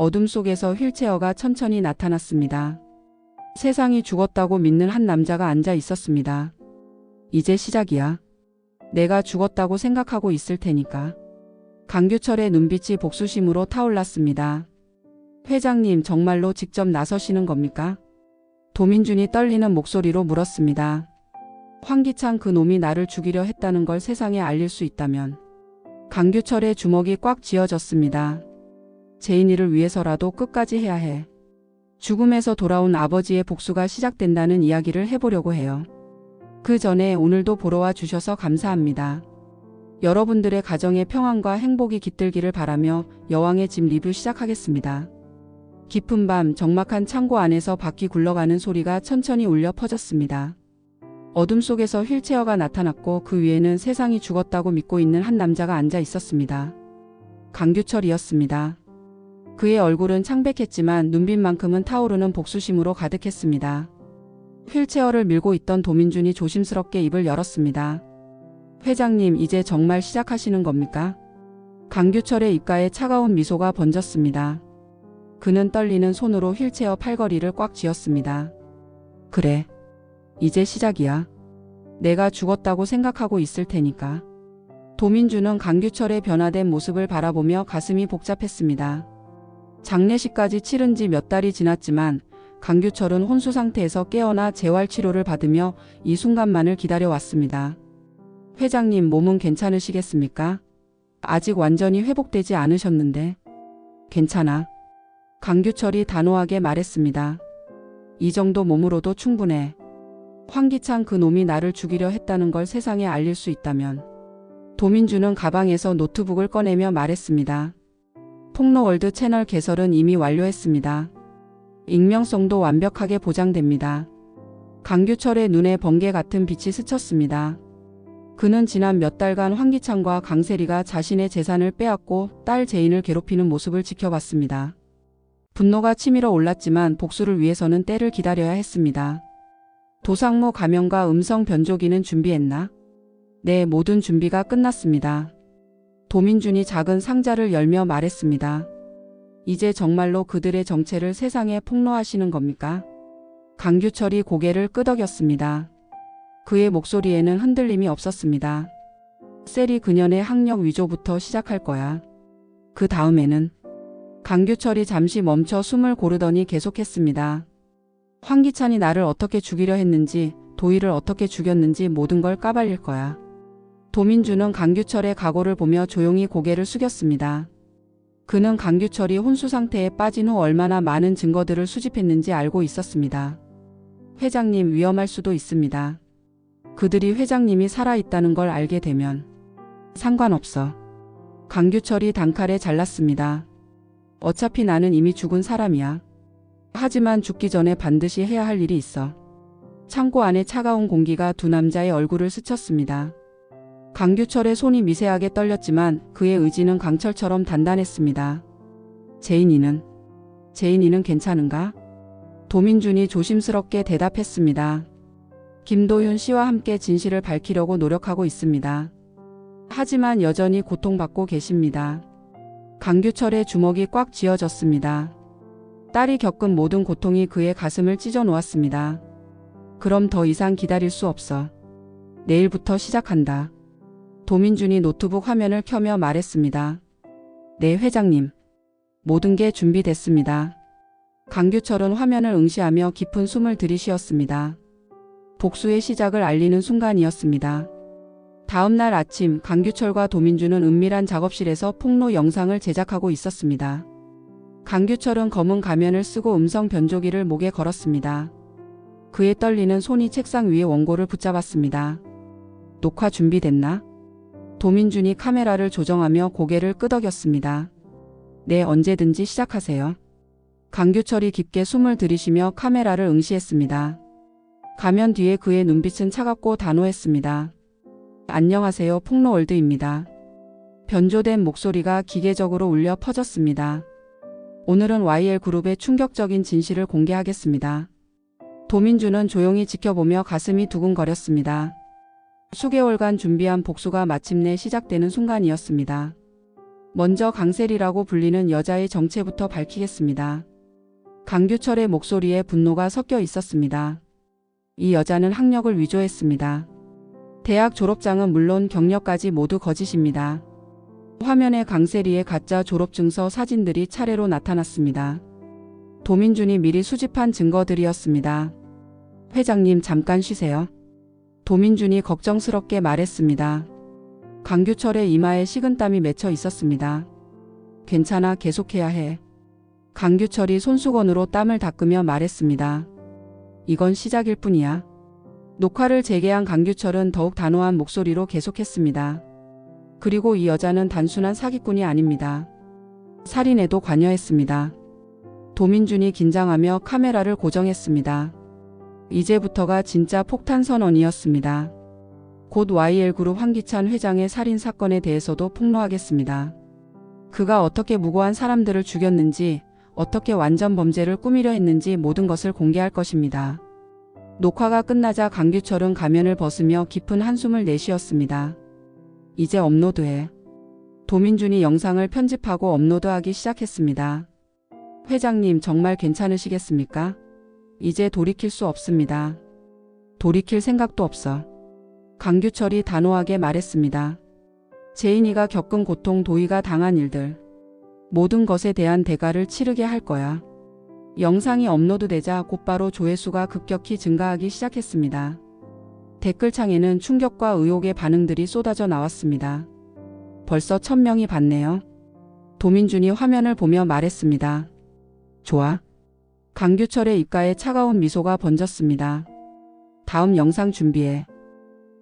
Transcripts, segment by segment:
어둠 속에서 휠체어가 천천히 나타났습니다. 세상이 죽었다고 믿는 한 남자가 앉아 있었습니다. 이제 시작이야. 내가 죽었다고 생각하고 있을 테니까. 강규철의 눈빛이 복수심으로 타올랐습니다. 회장님, 정말로 직접 나서시는 겁니까? 도민준이 떨리는 목소리로 물었습니다. 황기찬 그 놈이 나를 죽이려 했다는 걸 세상에 알릴 수 있다면. 강규철의 주먹이 꽉 쥐어졌습니다. 제인이를 위해서라도 끝까지 해야 해. 죽음에서 돌아온 아버지의 복수가 시작된다는 이야기를 해보려고 해요. 그 전에 오늘도 보러 와 주셔서 감사합니다. 여러분들의 가정의 평안과 행복이 깃들기를 바라며 여왕의 집 리뷰 시작하겠습니다. 깊은 밤 적막한 창고 안에서 바퀴 굴러가는 소리가 천천히 울려 퍼졌습니다. 어둠 속에서 휠체어가 나타났고 그 위에는 세상이 죽었다고 믿고 있는 한 남자가 앉아 있었습니다. 강규철이었습니다. 그의 얼굴은 창백했지만 눈빛만큼은 타오르는 복수심으로 가득했습니다. 휠체어를 밀고 있던 도민준이 조심스럽게 입을 열었습니다. 회장님, 이제 정말 시작하시는 겁니까? 강규철의 입가에 차가운 미소가 번졌습니다. 그는 떨리는 손으로 휠체어 팔걸이를 꽉 쥐었습니다. 그래. 이제 시작이야. 내가 죽었다고 생각하고 있을 테니까. 도민준은 강규철의 변화된 모습을 바라보며 가슴이 복잡했습니다. 장례식까지 치른 지 몇 달이 지났지만 강규철은 혼수 상태에서 깨어나 재활치료를 받으며 이 순간만을 기다려왔습니다. 회장님, 몸은 괜찮으시겠습니까? 아직 완전히 회복되지 않으셨는데. 괜찮아. 강규철이 단호하게 말했습니다. 이 정도 몸으로도 충분해. 황기찬 그 놈이 나를 죽이려 했다는 걸 세상에 알릴 수 있다면. 도민준은 가방에서 노트북을 꺼내며 말했습니다. 폭로월드 채널 개설은 이미 완료했습니다. 익명성도 완벽하게 보장됩니다. 강규철의 눈에 번개 같은 빛이 스쳤습니다. 그는 지난 몇 달간 황기찬과 강세리가 자신의 재산을 빼앗고 딸 제인을 괴롭히는 모습을 지켜봤습니다. 분노가 치밀어 올랐지만 복수를 위해서는 때를 기다려야 했습니다. 도상무 가면과 음성 변조기는 준비했나? 네, 모든 준비가 끝났습니다. 도민준이 작은 상자를 열며 말했습니다. 이제 정말로 그들의 정체를 세상에 폭로하시는 겁니까? 강규철이 고개를 끄덕였습니다. 그의 목소리에는 흔들림이 없었습니다. 세리 그년의 학력 위조부터 시작할 거야. 그 다음에는. 강규철이 잠시 멈춰 숨을 고르더니 계속했습니다. 황기찬이 나를 어떻게 죽이려 했는지, 도희를 어떻게 죽였는지 모든 걸 까발릴 거야. 도민준은 강규철의 각오를 보며 조용히 고개를 숙였습니다. 그는 강규철이 혼수 상태에 빠진 후 얼마나 많은 증거들을 수집했는지 알고 있었습니다. 회장님, 위험할 수도 있습니다. 그들이 회장님이 살아있다는 걸 알게 되면. 상관없어. 강규철이 단칼에 잘랐습니다. 어차피 나는 이미 죽은 사람이야. 하지만 죽기 전에 반드시 해야 할 일이 있어. 창고 안에 차가운 공기가 두 남자의 얼굴을 스쳤습니다. 강규철의 손이 미세하게 떨렸지만 그의 의지는 강철처럼 단단했습니다. 제인이는 괜찮은가? 도민준이 조심스럽게 대답했습니다. 김도윤 씨와 함께 진실을 밝히려고 노력하고 있습니다. 하지만 여전히 고통받고 계십니다. 강규철의 주먹이 꽉 쥐어졌습니다. 딸이 겪은 모든 고통이 그의 가슴을 찢어 놓았습니다. 그럼 더 이상 기다릴 수 없어. 내일부터 시작한다. 도민준이 노트북 화면을 켜며 말했습니다. 네, 회장님. 모든 게 준비됐습니다. 강규철은 화면을 응시하며 깊은 숨을 들이쉬었습니다. 복수의 시작을 알리는 순간이었습니다. 다음 날 아침 강규철과 도민준은 은밀한 작업실에서 폭로 영상을 제작하고 있었습니다. 강규철은 검은 가면을 쓰고 음성 변조기를 목에 걸었습니다. 그의 떨리는 손이 책상 위에 원고를 붙잡았습니다. 녹화 준비됐나? 도민준이 카메라를 조정하며 고개를 끄덕였습니다. 네, 언제든지 시작하세요. 강규철이 깊게 숨을 들이쉬며 카메라를 응시했습니다. 가면 뒤에 그의 눈빛은 차갑고 단호했습니다. 안녕하세요, 폭로월드입니다. 변조된 목소리가 기계적으로 울려 퍼졌습니다. 오늘은 YL그룹의 충격적인 진실을 공개하겠습니다. 도민준은 조용히 지켜보며 가슴이 두근거렸습니다. 수개월간 준비한 복수가 마침내 시작되는 순간이었습니다. 먼저 강세리라고 불리는 여자의 정체부터 밝히겠습니다. 강규철의 목소리에 분노가 섞여 있었습니다. 이 여자는 학력을 위조했습니다. 대학 졸업장은 물론 경력까지 모두 거짓입니다. 화면에 강세리의 가짜 졸업증서 사진들이 차례로 나타났습니다. 도민준이 미리 수집한 증거들이었습니다. 회장님 잠깐 쉬세요. 도민준이 걱정스럽게 말했습니다. 강규철의 이마에 식은땀이 맺혀 있었습니다. 괜찮아, 계속해야 해. 강규철이 손수건으로 땀을 닦으며 말했습니다. 이건 시작일 뿐이야. 녹화를 재개한 강규철은 더욱 단호한 목소리로 계속했습니다. 그리고 이 여자는 단순한 사기꾼이 아닙니다. 살인에도 관여했습니다. 도민준이 긴장하며 카메라를 고정했습니다. 이제부터가 진짜 폭탄 선언이었습니다. 곧 YL그룹 황기찬 회장의 살인 사건에 대해서도 폭로하겠습니다. 그가 어떻게 무고한 사람들을 죽였는지, 어떻게 완전 범죄를 꾸미려 했는지 모든 것을 공개할 것입니다. 녹화가 끝나자 강규철은 가면을 벗으며 깊은 한숨을 내쉬었습니다. 이제 업로드해. 도민준이 영상을 편집하고 업로드하기 시작했습니다. 회장님 정말 괜찮으시겠습니까? 이제 돌이킬 수 없습니다. 돌이킬 생각도 없어. 강규철이 단호하게 말했습니다. 제인이가 겪은 고통, 도희가 당한 일들, 모든 것에 대한 대가를 치르게 할 거야. 영상이 업로드되자 곧바로 조회수가 급격히 증가하기 시작했습니다. 댓글창에는 충격과 의혹의 반응들이 쏟아져 나왔습니다. 벌써 1000명이 봤네요. 도민준이 화면을 보며 말했습니다. 좋아. 강규철의 입가에 차가운 미소가 번졌습니다. 다음 영상 준비해.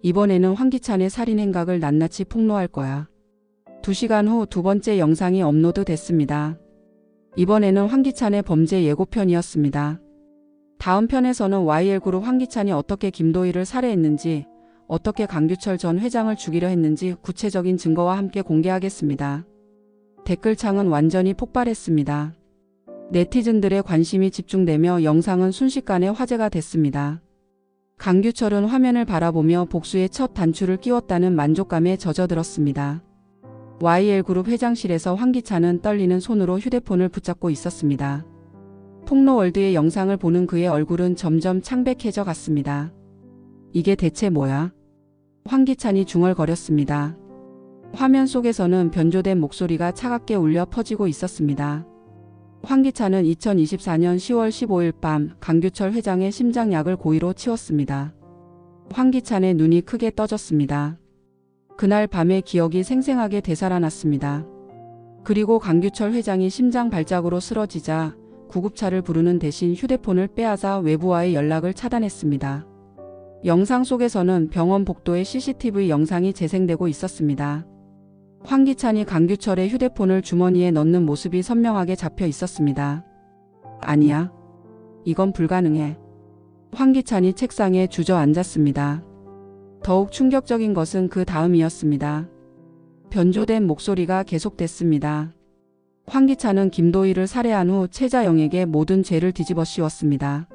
이번에는 황기찬의 살인 행각을 낱낱이 폭로할 거야. 2시간 후 두 번째 영상이 업로드됐습니다. 이번에는 황기찬의 범죄 예고편이었습니다. 다음 편에서는 YL그룹 황기찬이 어떻게 김도희를 살해했는지, 어떻게 강규철 전 회장을 죽이려 했는지 구체적인 증거와 함께 공개하겠습니다. 댓글창은 완전히 폭발했습니다. 네티즌들의 관심이 집중되며 영상은 순식간에 화제가 됐습니다. 강규철은 화면을 바라보며 복수의 첫 단추를 끼웠다는 만족감에 젖어들었습니다. YL그룹 회장실에서 황기찬은 떨리는 손으로 휴대폰을 붙잡고 있었습니다. 폭로월드의 영상을 보는 그의 얼굴은 점점 창백해져 갔습니다. 이게 대체 뭐야? 황기찬이 중얼거렸습니다. 화면 속에서는 변조된 목소리가 차갑게 울려 퍼지고 있었습니다. 황기찬은 2024년 10월 15일 밤 강규철 회장의 심장약을 고의로 치웠습니다. 황기찬의 눈이 크게 떠졌습니다. 그날 밤의 기억이 생생하게 되살아났습니다. 그리고 강규철 회장이 심장 발작으로 쓰러지자 구급차를 부르는 대신 휴대폰을 빼앗아 외부와의 연락을 차단했습니다. 영상 속에서는 병원 복도의 CCTV 영상이 재생되고 있었습니다. 황기찬이 강규철의 휴대폰을 주머니에 넣는 모습이 선명하게 잡혀 있었습니다. 아니야. 이건 불가능해. 황기찬이 책상에 주저앉았습니다. 더욱 충격적인 것은 그 다음이었습니다. 변조된 목소리가 계속됐습니다. 황기찬은 김도희를 살해한 후 최자영에게 모든 죄를 뒤집어 씌웠습니다.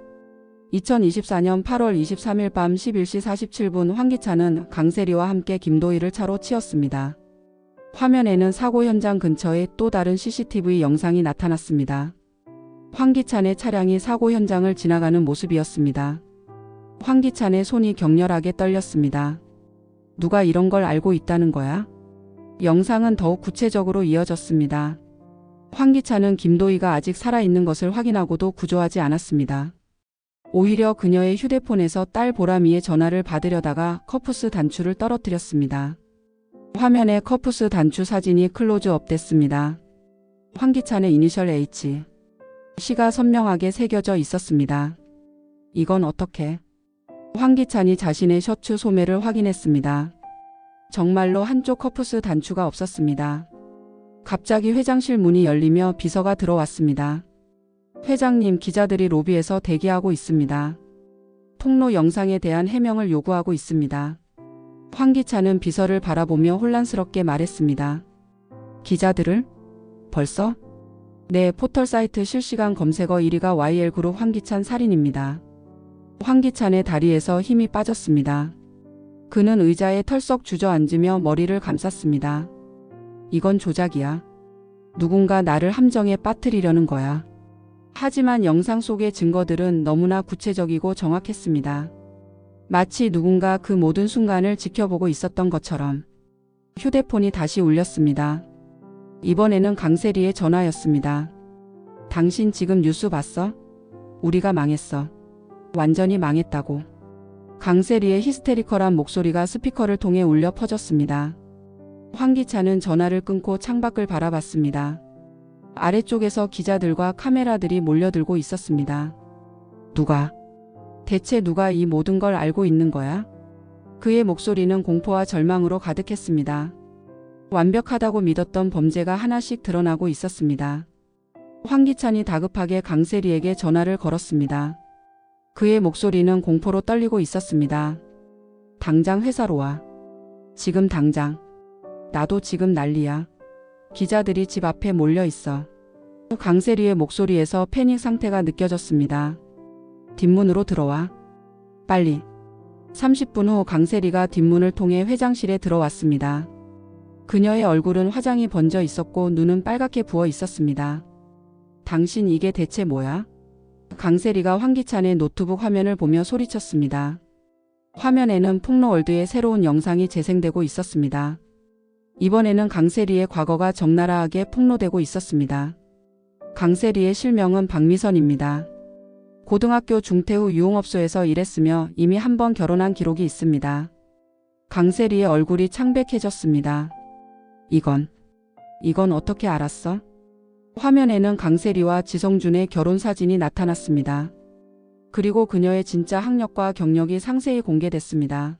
2024년 8월 23일 밤 11시 47분 황기찬은 강세리와 함께 김도희를 차로 치었습니다. 화면에는 사고 현장 근처에 또 다른 CCTV 영상이 나타났습니다. 황기찬의 차량이 사고 현장을 지나가는 모습이었습니다. 황기찬의 손이 격렬하게 떨렸습니다. 누가 이런 걸 알고 있다는 거야? 영상은 더욱 구체적으로 이어졌습니다. 황기찬은 김도희가 아직 살아있는 것을 확인하고도 구조하지 않았습니다. 오히려 그녀의 휴대폰에서 딸 보람이의 전화를 받으려다가 커프스 단추를 떨어뜨렸습니다. 화면에 커프스 단추 사진이 클로즈업 됐습니다. 황기찬의 이니셜 H. 시가 선명하게 새겨져 있었습니다. 이건 어떻게? 황기찬이 자신의 셔츠 소매를 확인했습니다. 정말로 한쪽 커프스 단추가 없었습니다. 갑자기 회장실 문이 열리며 비서가 들어왔습니다. 회장님, 기자들이 로비에서 대기하고 있습니다. 폭로 영상에 대한 해명을 요구하고 있습니다. 황기찬은 비서를 바라보며 혼란스럽게 말했습니다. 기자들을? 벌써? 네, 포털사이트 실시간 검색어 1위가 YL그룹 황기찬 살인입니다. 황기찬의 다리에서 힘이 빠졌습니다. 그는 의자에 털썩 주저앉으며 머리를 감쌌습니다. 이건 조작이야. 누군가 나를 함정에 빠뜨리려는 거야. 하지만 영상 속의 증거들은 너무나 구체적이고 정확했습니다. 마치 누군가 그 모든 순간을 지켜보고 있었던 것처럼. 휴대폰이 다시 울렸습니다. 이번에는 강세리의 전화였습니다. 당신 지금 뉴스 봤어? 우리가 망했어. 완전히 망했다고. 강세리의 히스테리컬한 목소리가 스피커를 통해 울려 퍼졌습니다. 황기찬은 전화를 끊고 창밖을 바라봤습니다. 아래쪽에서 기자들과 카메라들이 몰려들고 있었습니다. 대체 누가 이 모든 걸 알고 있는 거야? 그의 목소리는 공포와 절망으로 가득했습니다. 완벽하다고 믿었던 범죄가 하나씩 드러나고 있었습니다. 황기찬이 다급하게 강세리에게 전화를 걸었습니다. 그의 목소리는 공포로 떨리고 있었습니다. 당장 회사로 와. 지금 당장. 나도 지금 난리야. 기자들이 집 앞에 몰려 있어. 강세리의 목소리에서 패닉 상태가 느껴졌습니다. 뒷문으로 들어와. 빨리. 30분 후 강세리가 뒷문을 통해 회장실에 들어왔습니다. 그녀의 얼굴은 화장이 번져 있었고 눈은 빨갛게 부어 있었습니다. 당신 이게 대체 뭐야? 강세리가 황기찬의 노트북 화면을 보며 소리쳤습니다. 화면에는 폭로월드의 새로운 영상이 재생되고 있었습니다. 이번에는 강세리의 과거가 적나라하게 폭로되고 있었습니다. 강세리의 실명은 박미선입니다. 고등학교 중퇴 후 유흥업소에서 일했으며 이미 한 번 결혼한 기록이 있습니다. 강세리의 얼굴이 창백해졌습니다. 이건 어떻게 알았어? 화면에는 강세리와 지성준의 결혼 사진이 나타났습니다. 그리고 그녀의 진짜 학력과 경력이 상세히 공개됐습니다.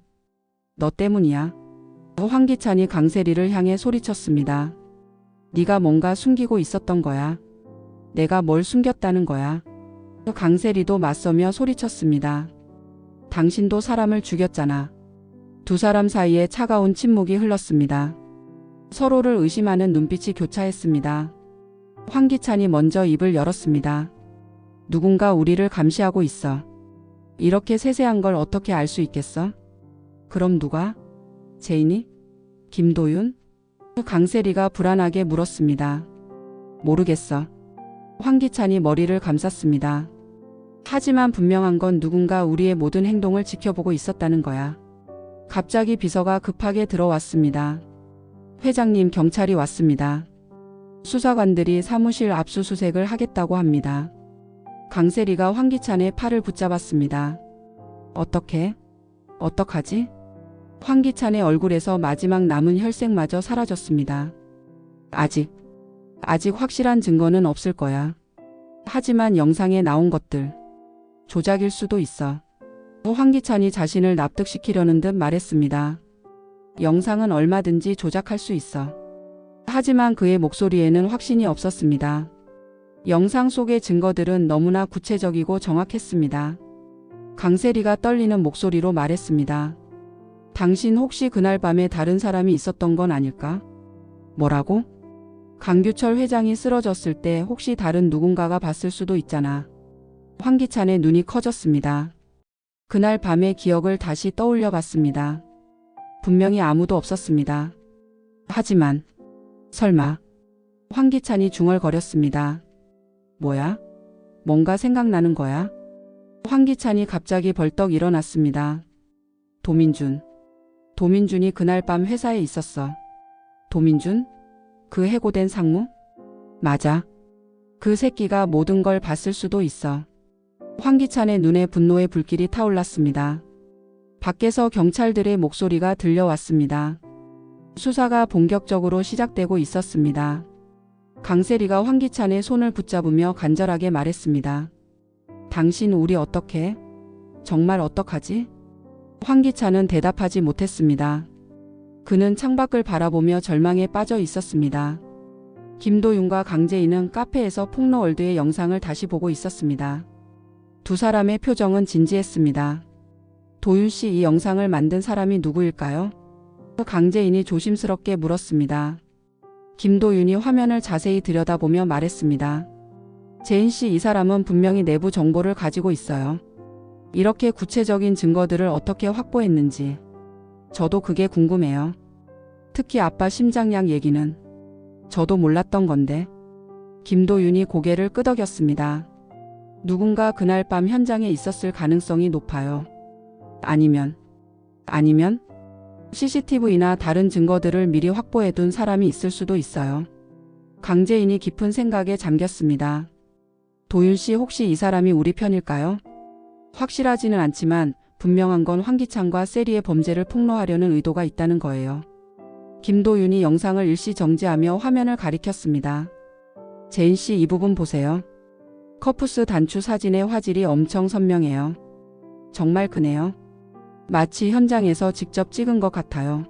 너 때문이야. 황기찬이 강세리를 향해 소리쳤습니다. 네가 뭔가 숨기고 있었던 거야. 내가 뭘 숨겼다는 거야. 강세리도 맞서며 소리쳤습니다. 당신도 사람을 죽였잖아. 두 사람 사이에 차가운 침묵이 흘렀습니다. 서로를 의심하는 눈빛이 교차했습니다. 황기찬이 먼저 입을 열었습니다. 누군가 우리를 감시하고 있어. 이렇게 세세한 걸 어떻게 알 수 있겠어? 그럼 누가? 제인이? 김도윤? 강세리가 불안하게 물었습니다. 모르겠어. 황기찬이 머리를 감쌌습니다. 하지만 분명한 건 누군가 우리의 모든 행동을 지켜보고 있었다는 거야. 갑자기 비서가 급하게 들어왔습니다. 회장님, 경찰이 왔습니다. 수사관들이 사무실 압수수색을 하겠다고 합니다. 강세리가 황기찬의 팔을 붙잡았습니다. 어떡하지? 황기찬의 얼굴에서 마지막 남은 혈색마저 사라졌습니다. 아직 확실한 증거는 없을 거야. 하지만 영상에 나온 것들 조작일 수도 있어. 황기찬이 자신을 납득시키려는 듯 말했습니다. 영상은 얼마든지 조작할 수 있어. 하지만 그의 목소리에는 확신이 없었습니다. 영상 속의 증거들은 너무나 구체적이고 정확했습니다. 강세리가 떨리는 목소리로 말했습니다. 당신 혹시 그날 밤에 다른 사람이 있었던 건 아닐까? 뭐라고? 강규철 회장이 쓰러졌을 때 혹시 다른 누군가가 봤을 수도 있잖아. 황기찬의 눈이 커졌습니다. 그날 밤의 기억을 다시 떠올려 봤습니다. 분명히 아무도 없었습니다. 하지만 설마. 황기찬이 중얼거렸습니다. 뭐야? 뭔가 생각나는 거야? 황기찬이 갑자기 벌떡 일어났습니다. 도민준이 그날 밤 회사에 있었어. 도민준? 그 해고된 상무? 맞아. 그 새끼가 모든 걸 봤을 수도 있어. 황기찬의 눈에 분노의 불길이 타올랐습니다. 밖에서 경찰들의 목소리가 들려왔습니다. 수사가 본격적으로 시작되고 있었습니다. 강세리가 황기찬의 손을 붙잡으며 간절하게 말했습니다. 당신 우리 어떡해? 정말 어떡하지? 황기찬은 대답하지 못했습니다. 그는 창밖을 바라보며 절망에 빠져 있었습니다. 김도윤과 강재인은 카페에서 폭로월드의 영상을 다시 보고 있었습니다. 두 사람의 표정은 진지했습니다. 도윤 씨, 이 영상을 만든 사람이 누구일까요? 강재인이 조심스럽게 물었습니다. 김도윤이 화면을 자세히 들여다보며 말했습니다. 재인 씨, 이 사람은 분명히 내부 정보를 가지고 있어요. 이렇게 구체적인 증거들을 어떻게 확보했는지. 저도 그게 궁금해요. 특히 아빠 심장약 얘기는. 저도 몰랐던 건데. 김도윤이 고개를 끄덕였습니다. 누군가 그날 밤 현장에 있었을 가능성이 높아요. 아니면 CCTV나 다른 증거들을 미리 확보해둔 사람이 있을 수도 있어요. 강재인이 깊은 생각에 잠겼습니다. 도윤 씨, 혹시 이 사람이 우리 편일까요? 확실하지는 않지만 분명한 건 황기찬과 세리의 범죄를 폭로하려는 의도가 있다는 거예요. 김도윤이 영상을 일시 정지하며 화면을 가리켰습니다. 재인 씨, 이 부분 보세요. 커프스 단추 사진의 화질이 엄청 선명해요. 정말 크네요. 마치 현장에서 직접 찍은 것 같아요.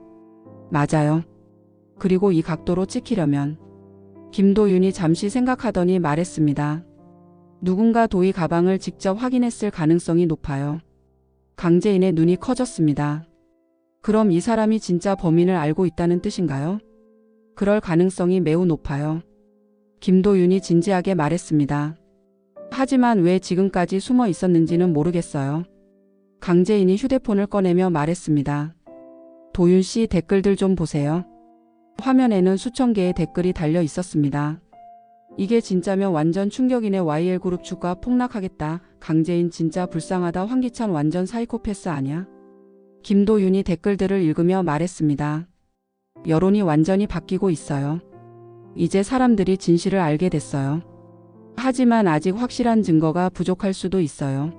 맞아요. 그리고 이 각도로 찍히려면. 김도윤이 잠시 생각하더니 말했습니다. 누군가 도희 가방을 직접 확인했을 가능성이 높아요. 강재인의 눈이 커졌습니다. 그럼 이 사람이 진짜 범인을 알고 있다는 뜻인가요? 그럴 가능성이 매우 높아요. 김도윤이 진지하게 말했습니다. 하지만 왜 지금까지 숨어 있었는지는 모르겠어요. 강재인이 휴대폰을 꺼내며 말했습니다. 도윤 씨, 댓글들 좀 보세요. 화면에는 수천 개의 댓글이 달려 있었습니다. 이게 진짜면 완전 충격이네. YL그룹 주가 폭락하겠다. 강재인 진짜 불쌍하다. 황기찬 완전 사이코패스 아냐? 김도윤이 댓글들을 읽으며 말했습니다. 여론이 완전히 바뀌고 있어요. 이제 사람들이 진실을 알게 됐어요. 하지만 아직 확실한 증거가 부족할 수도 있어요.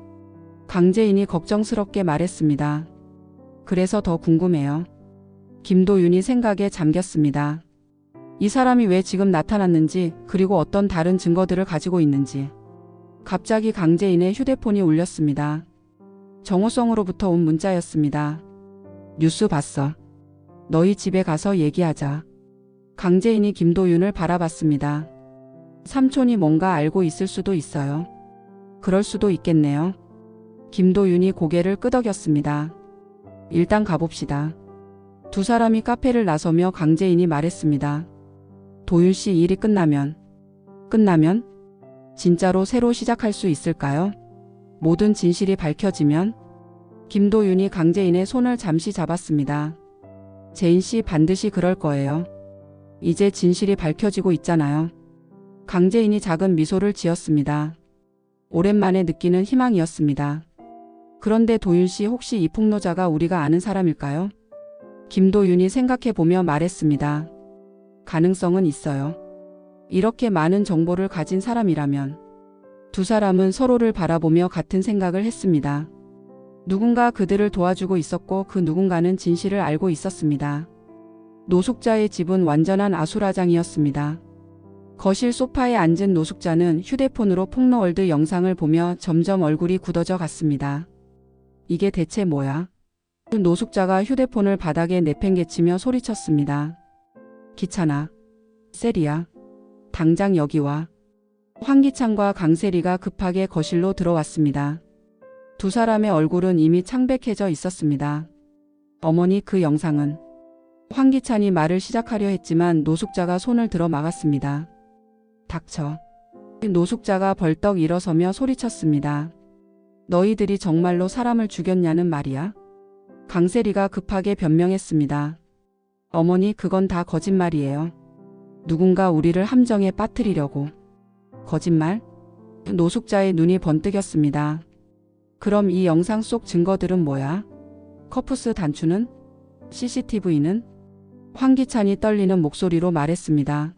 강재인이 걱정스럽게 말했습니다. 그래서 더 궁금해요. 김도윤이 생각에 잠겼습니다. 이 사람이 왜 지금 나타났는지, 그리고 어떤 다른 증거들을 가지고 있는지. 갑자기 강재인의 휴대폰이 울렸습니다. 정호성으로부터 온 문자였습니다. 뉴스 봤어. 너희 집에 가서 얘기하자. 강재인이 김도윤을 바라봤습니다. 삼촌이 뭔가 알고 있을 수도 있어요. 그럴 수도 있겠네요. 김도윤이 고개를 끄덕였습니다. 일단 가봅시다. 두 사람이 카페를 나서며 강재인이 말했습니다. 도윤 씨, 일이 끝나면? 진짜로 새로 시작할 수 있을까요? 모든 진실이 밝혀지면? 김도윤이 강재인의 손을 잠시 잡았습니다. 재인 씨, 반드시 그럴 거예요. 이제 진실이 밝혀지고 있잖아요. 강재인이 작은 미소를 지었습니다. 오랜만에 느끼는 희망이었습니다. 그런데 도윤 씨, 혹시 이 폭로자가 우리가 아는 사람일까요? 김도윤이 생각해보며 말했습니다. 가능성은 있어요. 이렇게 많은 정보를 가진 사람이라면. 두 사람은 서로를 바라보며 같은 생각을 했습니다. 누군가 그들을 도와주고 있었고 그 누군가는 진실을 알고 있었습니다. 노숙자의 집은 완전한 아수라장이었습니다. 거실 소파에 앉은 노숙자는 휴대폰으로 폭로월드 영상을 보며 점점 얼굴이 굳어져 갔습니다. 이게 대체 뭐야? 노숙자가 휴대폰을 바닥에 내팽개치며 소리쳤습니다. 기찬아, 세리야, 당장 여기 와. 황기찬과 강세리가 급하게 거실로 들어왔습니다. 두 사람의 얼굴은 이미 창백해져 있었습니다. 어머니, 그 영상은? 황기찬이 말을 시작하려 했지만 노숙자가 손을 들어 막았습니다. 닥쳐. 노숙자가 벌떡 일어서며 소리쳤습니다. 너희들이 정말로 사람을 죽였냐는 말이야? 강세리가 급하게 변명했습니다. 어머니, 그건 다 거짓말이에요. 누군가 우리를 함정에 빠뜨리려고. 거짓말? 노숙자의 눈이 번뜩였습니다. 그럼 이 영상 속 증거들은 뭐야? 커프스 단추는? CCTV는? 황기찬이 떨리는 목소리로 말했습니다.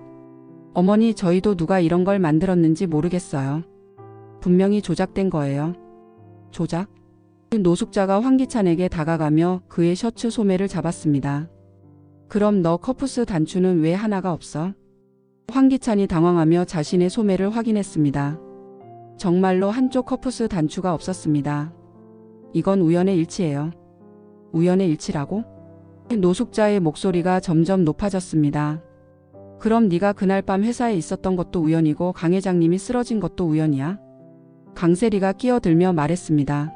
어머니, 저희도 누가 이런 걸 만들었는지 모르겠어요. 분명히 조작된 거예요. 조작? 노숙자가 황기찬에게 다가가며 그의 셔츠 소매를 잡았습니다. 그럼 너 커프스 단추는 왜 하나가 없어? 황기찬이 당황하며 자신의 소매를 확인했습니다. 정말로 한쪽 커프스 단추가 없었습니다. 이건 우연의 일치예요. 우연의 일치라고? 노숙자의 목소리가 점점 높아졌습니다. 그럼 네가 그날 밤 회사에 있었던 것도 우연이고 강 회장님이 쓰러진 것도 우연이야? 강세리가 끼어들며 말했습니다.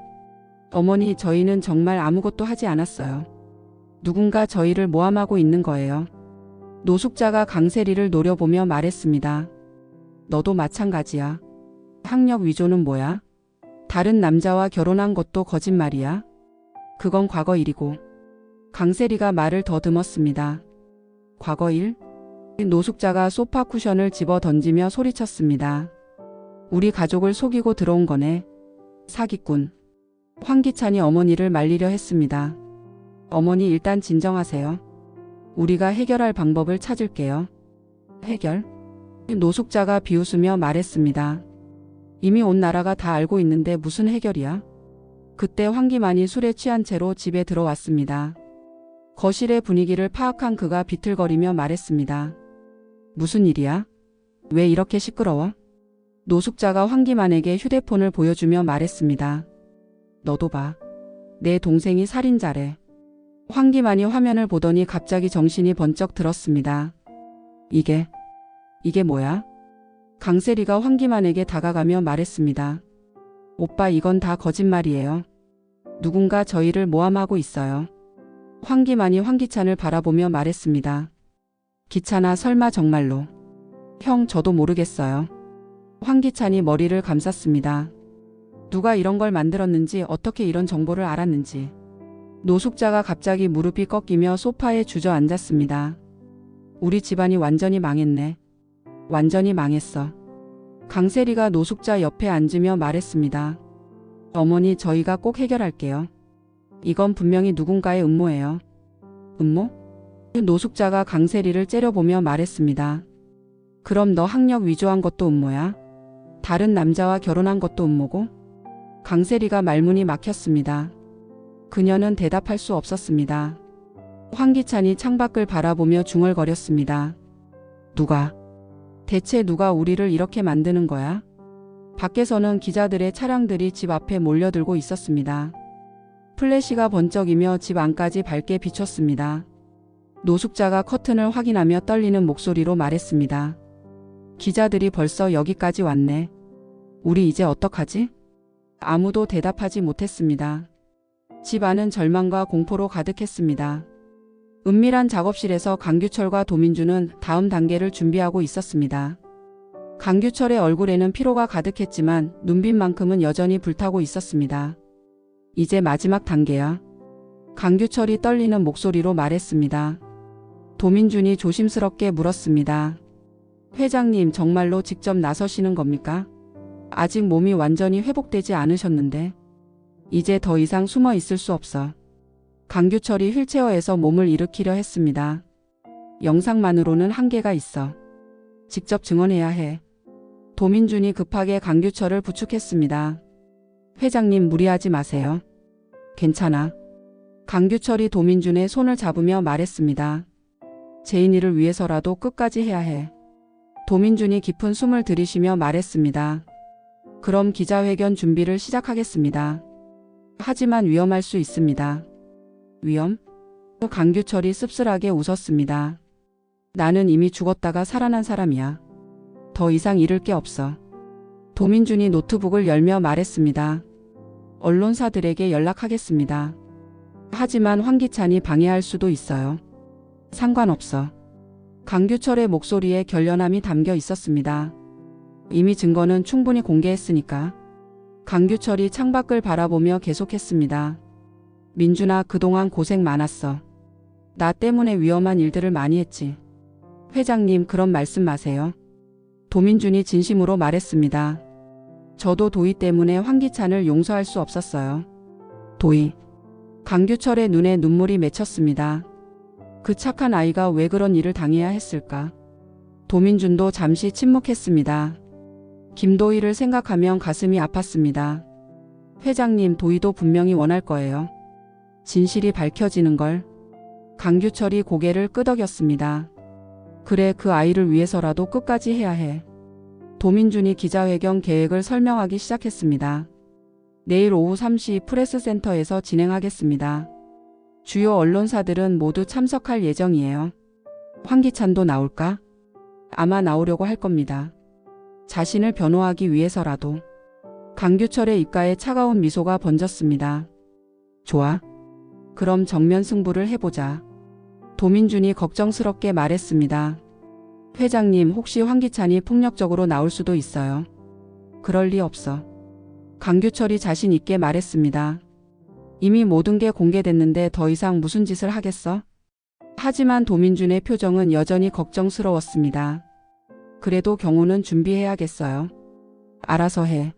어머니, 저희는 정말 아무것도 하지 않았어요. 누군가 저희를 모함하고 있는 거예요. 노숙자가 강세리를 노려보며 말했습니다. 너도 마찬가지야. 학력 위조는 뭐야? 다른 남자와 결혼한 것도 거짓말이야? 그건 과거 일이고. 강세리가 말을 더듬었습니다. 과거 일? 노숙자가 소파 쿠션을 집어 던지며 소리쳤습니다. 우리 가족을 속이고 들어온 거네. 사기꾼. 황기찬이 어머니를 말리려 했습니다. 어머니 일단 진정하세요. 우리가 해결할 방법을 찾을게요. 해결? 노숙자가 비웃으며 말했습니다. 이미 온 나라가 다 알고 있는데 무슨 해결이야? 그때 황기만이 술에 취한 채로 집에 들어왔습니다. 거실의 분위기를 파악한 그가 비틀거리며 말했습니다. 무슨 일이야? 왜 이렇게 시끄러워? 노숙자가 황기만에게 휴대폰을 보여주며 말했습니다. 너도 봐. 내 동생이 살인자래. 황기만이 화면을 보더니 갑자기 정신이 번쩍 들었습니다. 이게 뭐야? 강세리가 황기만에게 다가가며 말했습니다. 오빠 이건 다 거짓말이에요. 누군가 저희를 모함하고 있어요. 황기만이 황기찬을 바라보며 말했습니다. 기찬아 설마 정말로. 형 저도 모르겠어요. 황기찬이 머리를 감쌌습니다. 누가 이런 걸 만들었는지 어떻게 이런 정보를 알았는지. 노숙자가 갑자기 무릎이 꺾이며 소파에 주저앉았습니다. 우리 집안이 완전히 망했네. 완전히 망했어. 강세리가 노숙자 옆에 앉으며 말했습니다. 어머니 저희가 꼭 해결할게요. 이건 분명히 누군가의 음모예요. 음모? 노숙자가 강세리를 째려보며 말했습니다. 그럼 너 학력 위조한 것도 음모야? 다른 남자와 결혼한 것도 음모고? 강세리가 말문이 막혔습니다. 그녀는 대답할 수 없었습니다. 황기찬이 창밖을 바라보며 중얼거렸습니다. 대체 누가 우리를 이렇게 만드는 거야? 밖에서는 기자들의 차량들이 집 앞에 몰려들고 있었습니다. 플래시가 번쩍이며 집 안까지 밝게 비췄습니다. 노숙자가 커튼을 확인하며 떨리는 목소리로 말했습니다. 기자들이 벌써 여기까지 왔네. 우리 이제 어떡하지? 아무도 대답하지 못했습니다. 집 안은 절망과 공포로 가득했습니다. 은밀한 작업실에서 강규철과 도민주는 다음 단계를 준비하고 있었습니다. 강규철의 얼굴에는 피로가 가득했지만 눈빛만큼은 여전히 불타고 있었습니다. 이제 마지막 단계야. 강규철이 떨리는 목소리로 말했습니다. 도민준이 조심스럽게 물었습니다. 회장님 정말로 직접 나서시는 겁니까? 아직 몸이 완전히 회복되지 않으셨는데. 이제 더 이상 숨어 있을 수 없어. 강규철이 휠체어에서 몸을 일으키려 했습니다. 영상만으로는 한계가 있어. 직접 증언해야 해. 도민준이 급하게 강규철을 부축했습니다. 회장님 무리하지 마세요. 괜찮아. 강규철이 도민준의 손을 잡으며 말했습니다. 제인이를 위해서라도 끝까지 해야 해. 도민준이 깊은 숨을 들이쉬며 말했습니다. 그럼 기자회견 준비를 시작하겠습니다. 하지만 위험할 수 있습니다. 위험? 강규철이 씁쓸하게 웃었습니다. 나는 이미 죽었다가 살아난 사람이야. 더 이상 잃을 게 없어. 도민준이 노트북을 열며 말했습니다. 언론사들에게 연락하겠습니다. 하지만 황기찬이 방해할 수도 있어요. 상관없어. 강규철의 목소리에 결연함이 담겨 있었습니다. 이미 증거는 충분히 공개했으니까. 강규철이 창밖을 바라보며 계속했습니다. 민준아 그동안 고생 많았어. 나 때문에 위험한 일들을 많이 했지. 회장님 그런 말씀 마세요. 도민준이 진심으로 말했습니다. 저도 도희 때문에 황기찬을 용서할 수 없었어요. 도희. 강규철의 눈에 눈물이 맺혔습니다. 그 착한 아이가 왜 그런 일을 당해야 했을까? 도민준도 잠시 침묵했습니다. 김도희를 생각하면 가슴이 아팠습니다. 회장님 도희도 분명히 원할 거예요. 진실이 밝혀지는 걸. 강규철이 고개를 끄덕였습니다. 그래 그 아이를 위해서라도 끝까지 해야 해. 도민준이 기자회견 계획을 설명하기 시작했습니다. 내일 오후 3시 프레스센터에서 진행하겠습니다. 주요 언론사들은 모두 참석할 예정이에요. 황기찬도 나올까? 아마 나오려고 할 겁니다. 자신을 변호하기 위해서라도. 강규철의 입가에 차가운 미소가 번졌습니다. 좋아. 그럼 정면 승부를 해보자. 도민준이 걱정스럽게 말했습니다. 회장님 혹시 황기찬이 폭력적으로 나올 수도 있어요. 그럴 리 없어. 강규철이 자신 있게 말했습니다. 이미 모든 게 공개됐는데 더 이상 무슨 짓을 하겠어? 하지만 도민준의 표정은 여전히 걱정스러웠습니다. 그래도 경호는 준비해야겠어요. 알아서 해.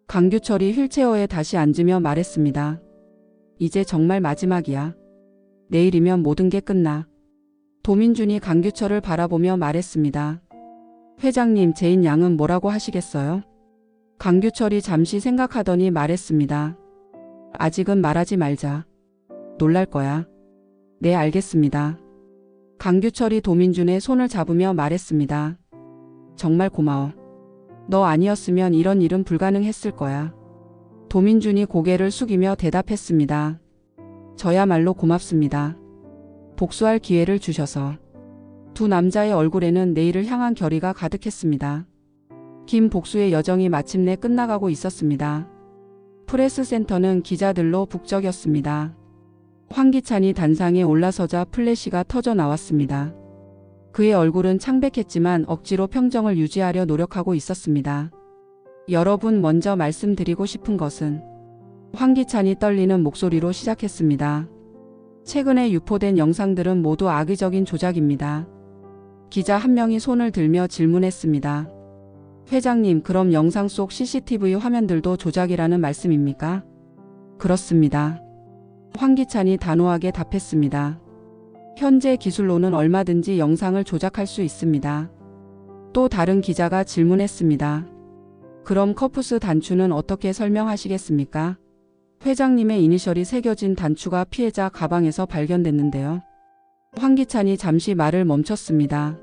강규철이 휠체어에 다시 앉으며 말했습니다. 이제 정말 마지막이야. 내일이면 모든 게 끝나. 도민준이 강규철을 바라보며 말했습니다. 회장님, 제인 양은 뭐라고 하시겠어요? 강규철이 잠시 생각하더니 말했습니다. 아직은 말하지 말자. 놀랄 거야. 네, 알겠습니다. 강규철이 도민준의 손을 잡으며 말했습니다. 정말 고마워. 너 아니었으면 이런 일은 불가능했을 거야. 도민준이 고개를 숙이며 대답했습니다. 저야말로 고맙습니다. 복수할 기회를 주셔서. 두 남자의 얼굴에는 내일을 향한 결의가 가득했습니다. 김복수의 여정이 마침내 끝나가고 있었습니다. 프레스센터는 기자들로 북적였습니다. 황기찬이 단상에 올라서자 플래시가 터져 나왔습니다. 그의 얼굴은 창백했지만 억지로 평정을 유지하려 노력하고 있었습니다. 여러분, 먼저 말씀드리고 싶은 것은 황기찬이 떨리는 목소리로 시작했습니다. 최근에 유포된 영상들은 모두 악의적인 조작입니다. 기자 한 명이 손을 들며 질문했습니다. 회장님, 그럼 영상 속 CCTV 화면들도 조작이라는 말씀입니까? 그렇습니다. 황기찬이 단호하게 답했습니다. 현재 기술로는 얼마든지 영상을 조작할 수 있습니다. 또 다른 기자가 질문했습니다. 그럼 커프스 단추는 어떻게 설명하시겠습니까? 회장님의 이니셜이 새겨진 단추가 피해자 가방에서 발견됐는데요. 황기찬이 잠시 말을 멈췄습니다.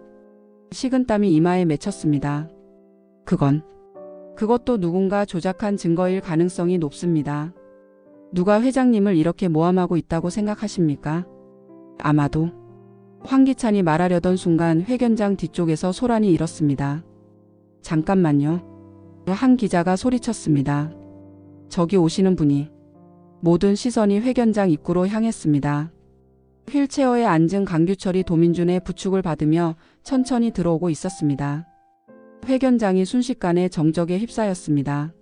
식은땀이 이마에 맺혔습니다. 그것도 누군가 조작한 증거일 가능성이 높습니다. 누가 회장님을 이렇게 모함하고 있다고 생각하십니까? 아마도. 황기찬이 말하려던 순간 회견장 뒤쪽에서 소란이 일었습니다. 잠깐만요. 한 기자가 소리쳤습니다. 저기 오시는 분이. 모든 시선이 회견장 입구로 향했습니다. 휠체어에 앉은 강규철이 도민준의 부축을 받으며 천천히 들어오고 있었습니다. 회견장이 순식간에 정적에 휩싸였습니다.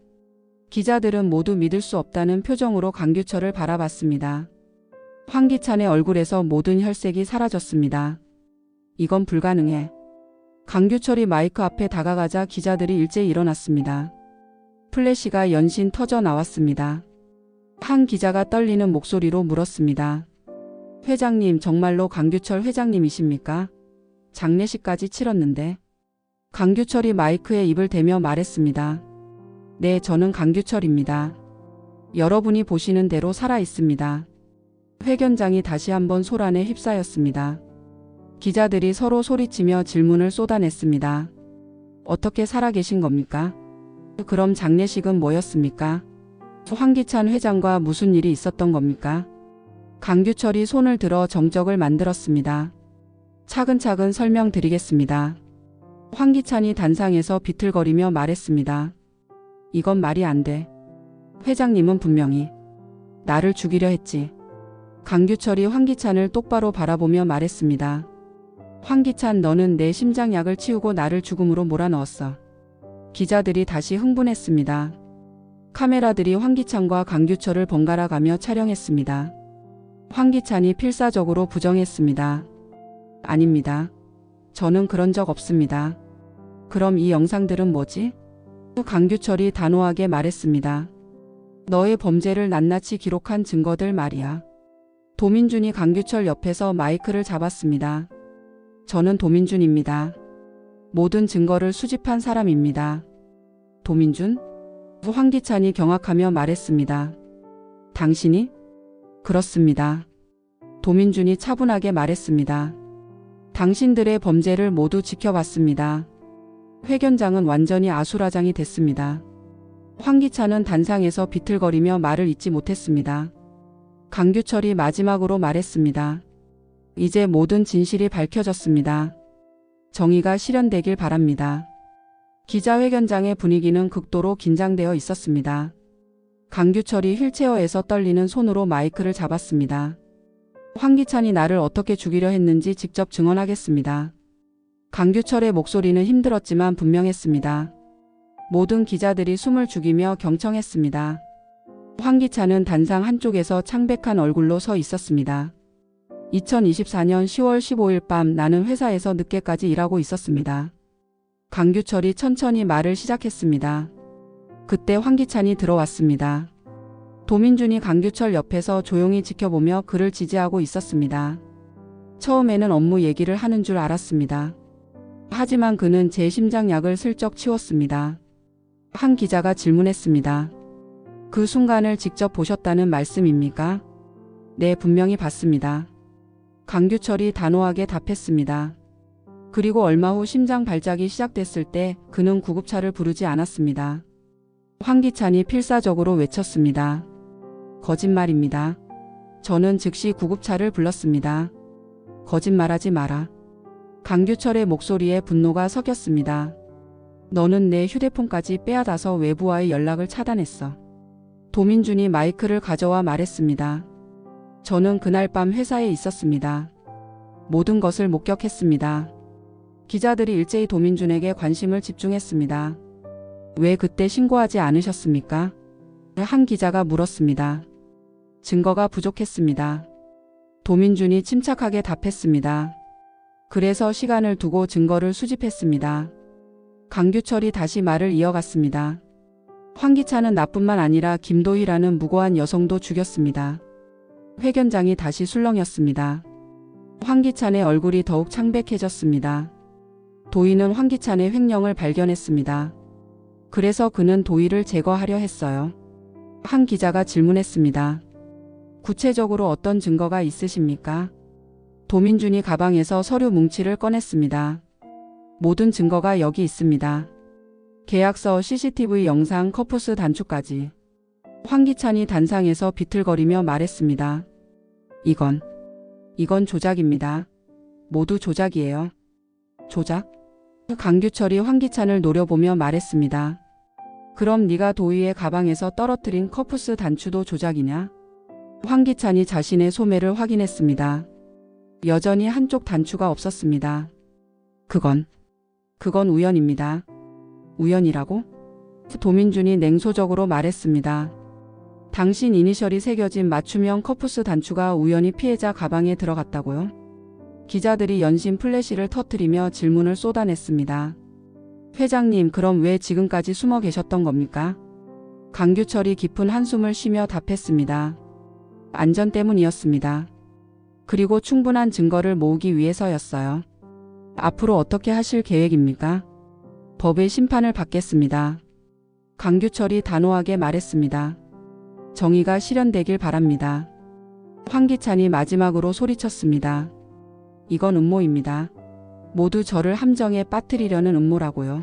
기자들은 모두 믿을 수 없다는 표정으로 강규철을 바라봤습니다. 황기찬의 얼굴에서 모든 혈색이 사라졌습니다. 이건 불가능해. 강규철이 마이크 앞에 다가가자 기자들이 일제히 일어났습니다. 플래시가 연신 터져 나왔습니다. 한 기자가 떨리는 목소리로 물었습니다. 회장님, 정말로 강규철 회장님이십니까? 장례식까지 치렀는데. 강규철이 마이크에 입을 대며 말했습니다. 네, 저는 강규철입니다. 여러분이 보시는 대로 살아있습니다. 회견장이 다시 한번 소란에 휩싸였습니다. 기자들이 서로 소리치며 질문을 쏟아냈습니다. 어떻게 살아계신 겁니까? 그럼 장례식은 뭐였습니까? 황기찬 회장과 무슨 일이 있었던 겁니까? 강규철이 손을 들어 정적을 만들었습니다. 차근차근 설명드리겠습니다. 황기찬이 단상에서 비틀거리며 말했습니다. 이건 말이 안 돼. 회장님은 분명히 나를 죽이려 했지. 강규철이 황기찬을 똑바로 바라보며 말했습니다. 황기찬, 너는 내 심장약을 치우고 나를 죽음으로 몰아넣었어. 기자들이 다시 흥분했습니다. 카메라들이 황기찬과 강규철을 번갈아 가며 촬영했습니다. 황기찬이 필사적으로 부정했습니다. 아닙니다. 저는 그런 적 없습니다. 그럼 이 영상들은 뭐지? 강규철이 단호하게 말했습니다. 너의 범죄를 낱낱이 기록한 증거들 말이야. 도민준이 강규철 옆에서 마이크를 잡았습니다. 저는 도민준입니다. 모든 증거를 수집한 사람입니다. 도민준? 황기찬이 경악하며 말했습니다. 당신이? 그렇습니다. 도민준이 차분하게 말했습니다. 당신들의 범죄를 모두 지켜봤습니다. 회견장은 완전히 아수라장이 됐습니다. 황기찬은 단상에서 비틀거리며 말을 잇지 못했습니다. 강규철이 마지막으로 말했습니다. 이제 모든 진실이 밝혀졌습니다. 정의가 실현되길 바랍니다. 기자회견장의 분위기는 극도로 긴장되어 있었습니다. 강규철이 휠체어에서 떨리는 손으로 마이크를 잡았습니다. 황기찬이 나를 어떻게 죽이려 했는지 직접 증언하겠습니다. 강규철의 목소리는 힘들었지만 분명했습니다. 모든 기자들이 숨을 죽이며 경청했습니다. 황기찬은 단상 한쪽에서 창백한 얼굴로 서 있었습니다. 2024년 10월 15일 밤 나는 회사에서 늦게까지 일하고 있었습니다. 강규철이 천천히 말을 시작했습니다. 그때 황기찬이 들어왔습니다. 도민준이 강규철 옆에서 조용히 지켜보며 그를 지지하고 있었습니다. 처음에는 업무 얘기를 하는 줄 알았습니다. 하지만 그는 제 심장약을 슬쩍 치웠습니다. 한 기자가 질문했습니다. 그 순간을 직접 보셨다는 말씀입니까? 네, 분명히 봤습니다. 강규철이 단호하게 답했습니다. 그리고 얼마 후 심장 발작이 시작됐을 때 그는 구급차를 부르지 않았습니다. 황기찬이 필사적으로 외쳤습니다. 거짓말입니다. 저는 즉시 구급차를 불렀습니다. 거짓말하지 마라. 강규철의 목소리에 분노가 섞였습니다. 너는 내 휴대폰까지 빼앗아서 외부와의 연락을 차단했어. 도민준이 마이크를 가져와 말했습니다. 저는 그날 밤 회사에 있었습니다. 모든 것을 목격했습니다. 기자들이 일제히 도민준에게 관심을 집중했습니다. 왜 그때 신고하지 않으셨습니까? 한 기자가 물었습니다. 증거가 부족했습니다. 도민준이 침착하게 답했습니다. 그래서 시간을 두고 증거를 수집했습니다. 강규철이 다시 말을 이어갔습니다. 황기찬은 나뿐만 아니라 김도희라는 무고한 여성도 죽였습니다. 회견장이 다시 술렁였습니다. 황기찬의 얼굴이 더욱 창백해졌습니다. 도희는 황기찬의 횡령을 발견했습니다. 그래서 그는 도희를 제거하려 했어요. 한 기자가 질문했습니다. 구체적으로 어떤 증거가 있으십니까? 도민준이 가방에서 서류 뭉치를 꺼냈습니다. 모든 증거가 여기 있습니다. 계약서, CCTV 영상, 커프스 단추까지. 황기찬이 단상에서 비틀거리며 말했습니다. 이건 조작입니다. 모두 조작이에요. 조작? 강규철이 황기찬을 노려보며 말했습니다. 그럼 네가 도희의 가방에서 떨어뜨린 커프스 단추도 조작이냐? 황기찬이 자신의 소매를 확인했습니다. 여전히 한쪽 단추가 없었습니다. 그건 우연입니다. 우연이라고? 도민준이 냉소적으로 말했습니다. 당신 이니셜이 새겨진 맞춤형 커프스 단추가 우연히 피해자 가방에 들어갔다고요? 기자들이 연신 플래시를 터뜨리며 질문을 쏟아냈습니다. 회장님, 그럼 왜 지금까지 숨어 계셨던 겁니까? 강규철이 깊은 한숨을 쉬며 답했습니다. 안전 때문이었습니다. 그리고 충분한 증거를 모으기 위해서였어요. 앞으로 어떻게 하실 계획입니까? 법의 심판을 받겠습니다. 강규철이 단호하게 말했습니다. 정의가 실현되길 바랍니다. 황기찬이 마지막으로 소리쳤습니다. 이건 음모입니다. 모두 저를 함정에 빠뜨리려는 음모라고요.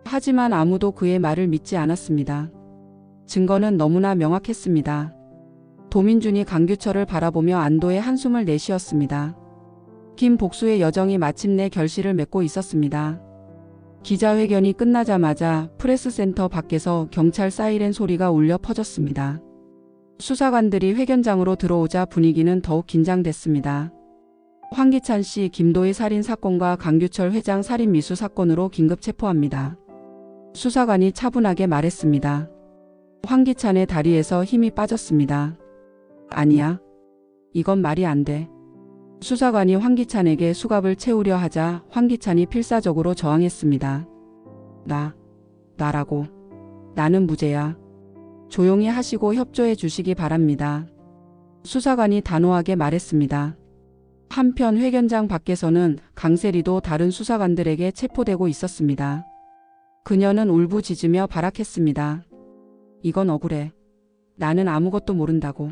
하지만 아무도 그의 말을 믿지 않았습니다. 증거는 너무나 명확했습니다. 도민준이 강규철을 바라보며 안도의 한숨을 내쉬었습니다. 김복수의 여정이 마침내 결실을 맺고 있었습니다. 기자회견이 끝나자마자 프레스센터 밖에서 경찰 사이렌 소리가 울려 퍼졌습니다. 수사관들이 회견장으로 들어오자 분위기는 더욱 긴장됐습니다. 황기찬 씨 김도희 살인 사건과 강규철 회장 살인 미수 사건으로 긴급 체포합니다. 수사관이 차분하게 말했습니다. 황기찬의 다리에서 힘이 빠졌습니다. 아니야. 이건 말이 안 돼. 수사관이 황기찬에게 수갑을 채우려 하자 황기찬이 필사적으로 저항했습니다. 나라고. 나는 무죄야. 조용히 하시고 협조해 주시기 바랍니다. 수사관이 단호하게 말했습니다. 한편 회견장 밖에서는 강세리도 다른 수사관들에게 체포되고 있었습니다. 그녀는 울부짖으며 발악했습니다. 이건 억울해. 나는 아무것도 모른다고.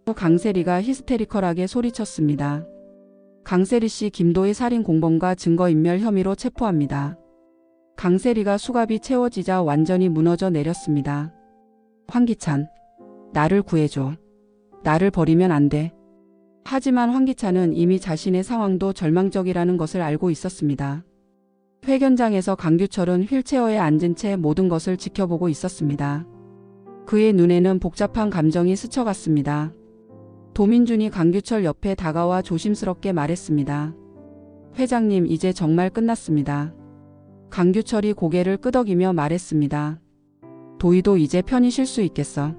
강세리가 히스테리컬하게 소리쳤습니다. 강세리 씨 김도희 살인 공범과 증거인멸 혐의로 체포합니다. 강세리가 수갑이 채워지자 완전히 무너져 내렸습니다. 황기찬, 나를 구해줘. 나를 버리면 안 돼. 하지만 황기찬은 이미 자신의 상황도 절망적이라는 것을 알고 있었습니다. 회견장에서 강규철은 휠체어에 앉은 채 모든 것을 지켜보고 있었습니다. 그의 눈에는 복잡한 감정이 스쳐갔습니다. 도민준이 강규철 옆에 다가와 조심스럽게 말했습니다. 회장님, 이제 정말 끝났습니다. 강규철이 고개를 끄덕이며 말했습니다. 도희도 이제 편히 쉴 수 있겠어.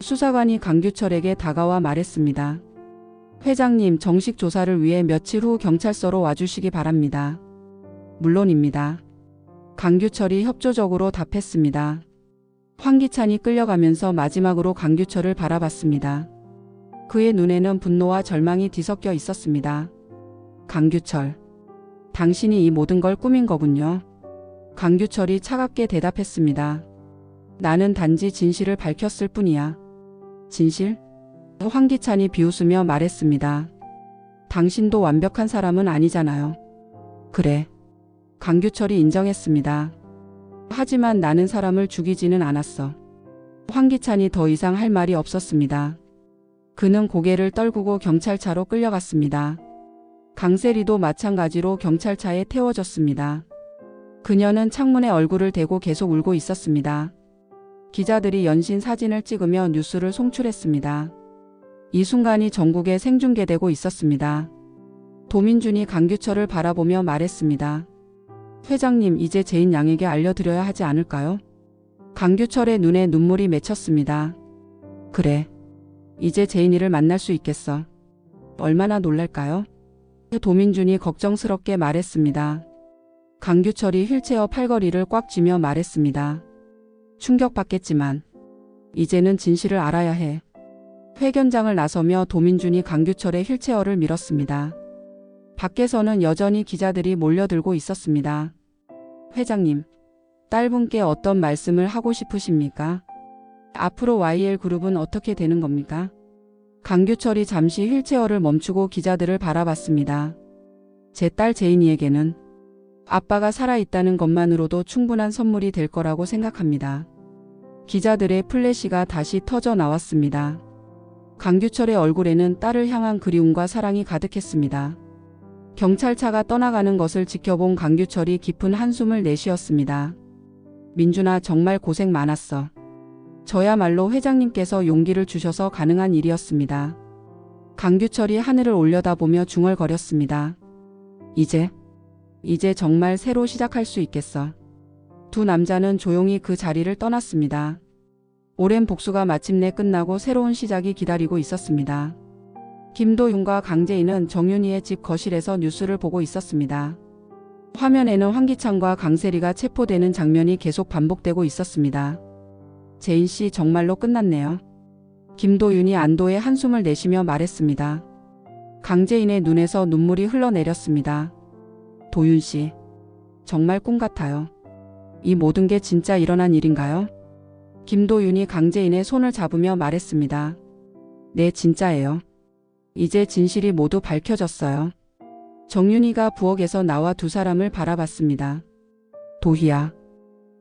수사관이 강규철에게 다가와 말했습니다. 회장님, 정식 조사를 위해 며칠 후 경찰서로 와주시기 바랍니다. 물론입니다. 강규철이 협조적으로 답했습니다. 황기찬이 끌려가면서 마지막으로 강규철을 바라봤습니다. 그의 눈에는 분노와 절망이 뒤섞여 있었습니다. 강규철, 당신이 이 모든 걸 꾸민 거군요. 강규철이 차갑게 대답했습니다. 나는 단지 진실을 밝혔을 뿐이야. 진실? 황기찬이 비웃으며 말했습니다. 당신도 완벽한 사람은 아니잖아요. 그래. 강규철이 인정했습니다. 하지만 나는 사람을 죽이지는 않았어. 황기찬이 더 이상 할 말이 없었습니다. 그는 고개를 떨구고 경찰차로 끌려갔습니다. 강세리도 마찬가지로 경찰차에 태워졌습니다. 그녀는 창문에 얼굴을 대고 계속 울고 있었습니다. 기자들이 연신 사진을 찍으며 뉴스를 송출했습니다. 이 순간이 전국에 생중계되고 있었습니다. 도민준이 강규철을 바라보며 말했습니다. 회장님, 이제 제인 양에게 알려드려야 하지 않을까요? 강규철의 눈에 눈물이 맺혔습니다. 그래. 이제 제인이를 만날 수 있겠어. 얼마나 놀랄까요? 도민준이 걱정스럽게 말했습니다. 강규철이 휠체어 팔걸이를 꽉 쥐며 말했습니다. 충격받겠지만 이제는 진실을 알아야 해. 회견장을 나서며 도민준이 강규철의 휠체어를 밀었습니다. 밖에서는 여전히 기자들이 몰려들고 있었습니다. 회장님, 딸분께 어떤 말씀을 하고 싶으십니까? 앞으로 YL그룹은 어떻게 되는 겁니까? 강규철이 잠시 휠체어를 멈추고 기자들을 바라봤습니다. 제 딸 제인이에게는 아빠가 살아있다는 것만으로도 충분한 선물이 될 거라고 생각합니다. 기자들의 플래시가 다시 터져 나왔습니다. 강규철의 얼굴에는 딸을 향한 그리움과 사랑이 가득했습니다. 경찰차가 떠나가는 것을 지켜본 강규철이 깊은 한숨을 내쉬었습니다. 민준아, 정말 고생 많았어. 저야말로 회장님께서 용기를 주셔서 가능한 일이었습니다. 강규철이 하늘을 올려다보며 중얼거렸습니다. 이제 정말 새로 시작할 수 있겠어. 두 남자는 조용히 그 자리를 떠났습니다. 오랜 복수가 마침내 끝나고 새로운 시작이 기다리고 있었습니다. 김도윤과 강재인은 정윤희의 집 거실에서 뉴스를 보고 있었습니다. 화면에는 황기찬과 강세리가 체포되는 장면이 계속 반복되고 있었습니다. 제인 씨, 정말로 끝났네요. 김도윤이 안도의 한숨을 내쉬며 말했습니다. 강재인의 눈에서 눈물이 흘러내렸습니다. 도윤 씨, 정말 꿈 같아요. 이 모든 게 진짜 일어난 일인가요? 김도윤이 강재인의 손을 잡으며 말했습니다. 네, 진짜예요. 이제 진실이 모두 밝혀졌어요. 정윤희가 부엌에서 나와 두 사람을 바라봤습니다. 도희야,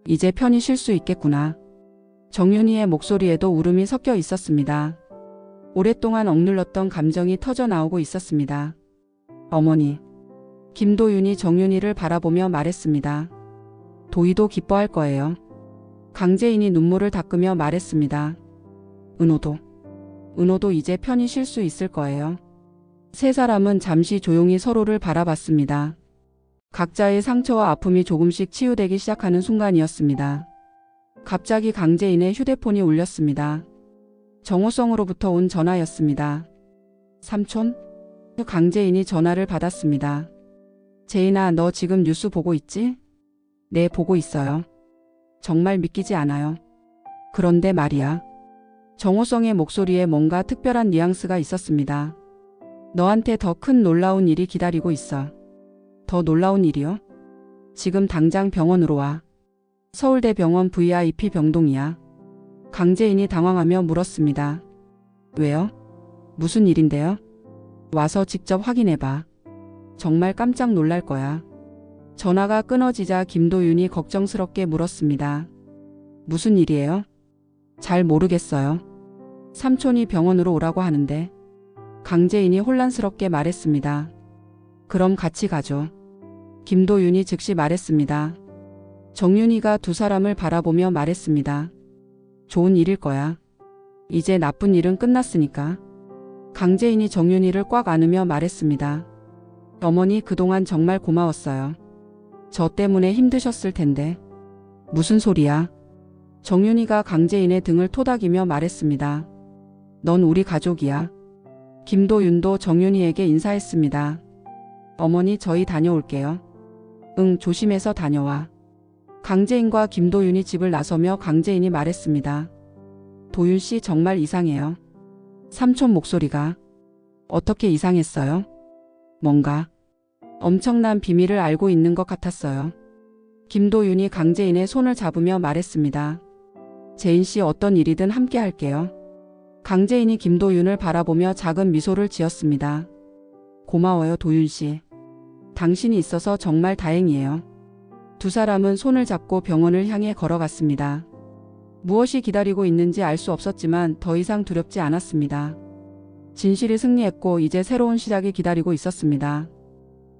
이제 편히 쉴 수 있겠구나. 정윤희의 목소리에도 울음이 섞여 있었습니다. 오랫동안 억눌렀던 감정이 터져 나오고 있었습니다. 어머니. 김도윤이 정윤희를 바라보며 말했습니다. 도희도 기뻐할 거예요. 강재인이 눈물을 닦으며 말했습니다. 은호도 이제 편히 쉴 수 있을 거예요. 세 사람은 잠시 조용히 서로를 바라봤습니다. 각자의 상처와 아픔이 조금씩 치유되기 시작하는 순간이었습니다. 갑자기 강재인의 휴대폰이 울렸습니다. 정호성으로부터 온 전화였습니다. 삼촌? 강재인이 전화를 받았습니다. 재인아, 너 지금 뉴스 보고 있지? 네, 보고 있어요. 정말 믿기지 않아요. 그런데 말이야. 정호성의 목소리에 뭔가 특별한 뉘앙스가 있었습니다. 너한테 더 큰 놀라운 일이 기다리고 있어. 더 놀라운 일이요? 지금 당장 병원으로 와. 서울대병원 VIP 병동이야. 강재인이 당황하며 물었습니다. 왜요? 무슨 일인데요? 와서 직접 확인해봐. 정말 깜짝 놀랄 거야. 전화가 끊어지자 김도윤이 걱정스럽게 물었습니다. 무슨 일이에요? 잘 모르겠어요. 삼촌이 병원으로 오라고 하는데. 강재인이 혼란스럽게 말했습니다. 그럼 같이 가죠. 김도윤이 즉시 말했습니다. 정윤희가 두 사람을 바라보며 말했습니다. 좋은 일일 거야. 이제 나쁜 일은 끝났으니까. 강재인이 정윤희를 꽉 안으며 말했습니다. 어머니, 그동안 정말 고마웠어요. 저 때문에 힘드셨을 텐데. 무슨 소리야? 정윤희가 강재인의 등을 토닥이며 말했습니다. 넌 우리 가족이야. 김도윤도 정윤희에게 인사했습니다. 어머니 저희 다녀올게요. 응, 조심해서 다녀와. 강재인과 김도윤이 집을 나서며 강재인이 말했습니다. 도윤 씨 정말 이상해요. 삼촌 목소리가. 어떻게 이상했어요? 뭔가 엄청난 비밀을 알고 있는 것 같았어요. 김도윤이 강재인의 손을 잡으며 말했습니다. 재인 씨 어떤 일이든 함께 할게요. 강재인이 김도윤을 바라보며 작은 미소를 지었습니다. 고마워요 도윤 씨. 당신이 있어서 정말 다행이에요. 두 사람은 손을 잡고 병원을 향해 걸어갔습니다. 무엇이 기다리고 있는지 알 수 없었지만 더 이상 두렵지 않았습니다. 진실이 승리했고 이제 새로운 시작이 기다리고 있었습니다.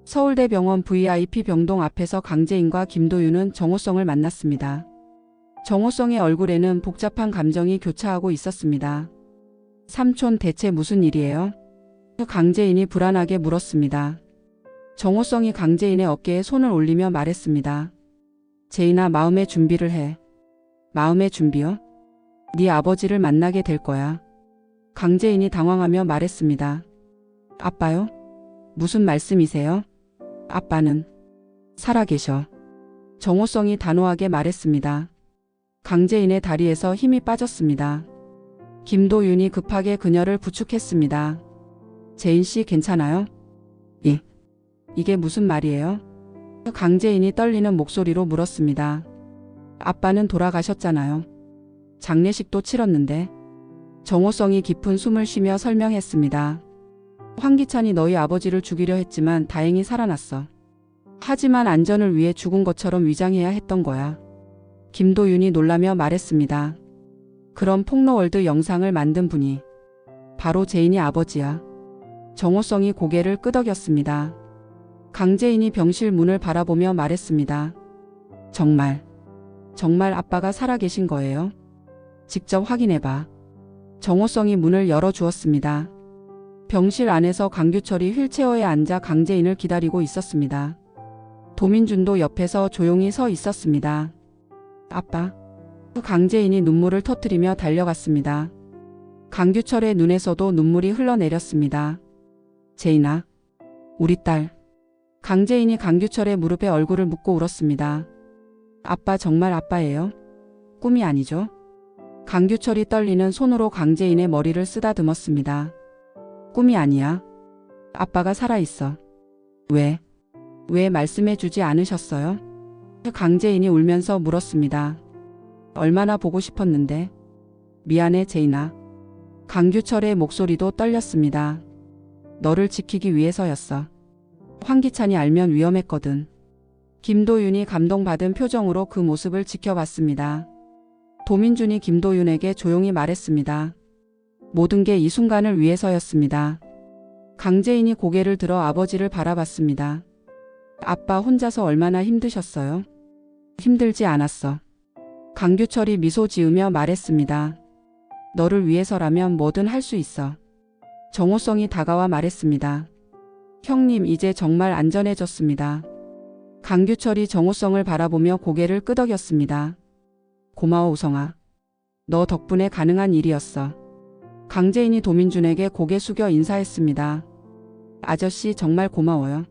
서울대병원 VIP 병동 앞에서 강재인과 김도윤은 정호성을 만났습니다. 정호성의 얼굴에는 복잡한 감정이 교차하고 있었습니다. 삼촌 대체 무슨 일이에요? 강재인이 불안하게 물었습니다. 정호성이 강재인의 어깨에 손을 올리며 말했습니다. 재인아 마음의 준비를 해. 마음의 준비요? 네 아버지를 만나게 될 거야. 강재인이 당황하며 말했습니다. 아빠요? 무슨 말씀이세요? 아빠는 살아계셔. 정호성이 단호하게 말했습니다. 강재인의 다리에서 힘이 빠졌습니다. 김도윤이 급하게 그녀를 부축했습니다. 재인 씨 괜찮아요? 예. 이게 무슨 말이에요? 강재인이 떨리는 목소리로 물었습니다. 아빠는 돌아가셨잖아요. 장례식도 치렀는데. 정호성이 깊은 숨을 쉬며 설명했습니다. 황기찬이 너희 아버지를 죽이려 했지만 다행히 살아났어. 하지만 안전을 위해 죽은 것처럼 위장해야 했던 거야. 김도윤이 놀라며 말했습니다. 그럼 폭로월드 영상을 만든 분이 바로 재인이 아버지야. 정호성이 고개를 끄덕였습니다. 강재인이 병실 문을 바라보며 말했습니다. 정말 아빠가 살아계신 거예요? 직접 확인해봐. 정호성이 문을 열어주었습니다. 병실 안에서 강규철이 휠체어에 앉아 강재인을 기다리고 있었습니다. 도민준도 옆에서 조용히 서 있었습니다. 아빠. 강재인이 눈물을 터뜨리며 달려갔습니다. 강규철의 눈에서도 눈물이 흘러내렸습니다. 재인아. 우리 딸. 강재인이 강규철의 무릎에 얼굴을 묻고 울었습니다. 아빠 정말 아빠예요? 꿈이 아니죠? 강규철이 떨리는 손으로 강재인의 머리를 쓰다듬었습니다. 꿈이 아니야. 아빠가 살아있어. 왜 말씀해주지 않으셨어요? 강재인이 울면서 물었습니다. 얼마나 보고 싶었는데. 미안해 재인아. 강규철의 목소리도 떨렸습니다. 너를 지키기 위해서였어. 황기찬이 알면 위험했거든. 김도윤이 감동받은 표정으로 그 모습을 지켜봤습니다. 도민준이 김도윤에게 조용히 말했습니다. 모든 게 이 순간을 위해서였습니다. 강재인이 고개를 들어 아버지를 바라봤습니다. 아빠 혼자서 얼마나 힘드셨어요? 힘들지 않았어. 강규철이 미소 지으며 말했습니다. 너를 위해서라면 뭐든 할 수 있어. 정호성이 다가와 말했습니다. 형님 이제 정말 안전해졌습니다. 강규철이 정호성을 바라보며 고개를 끄덕였습니다. 고마워 우성아. 너 덕분에 가능한 일이었어. 강재인이 도민준에게 고개 숙여 인사했습니다. 아저씨 정말 고마워요.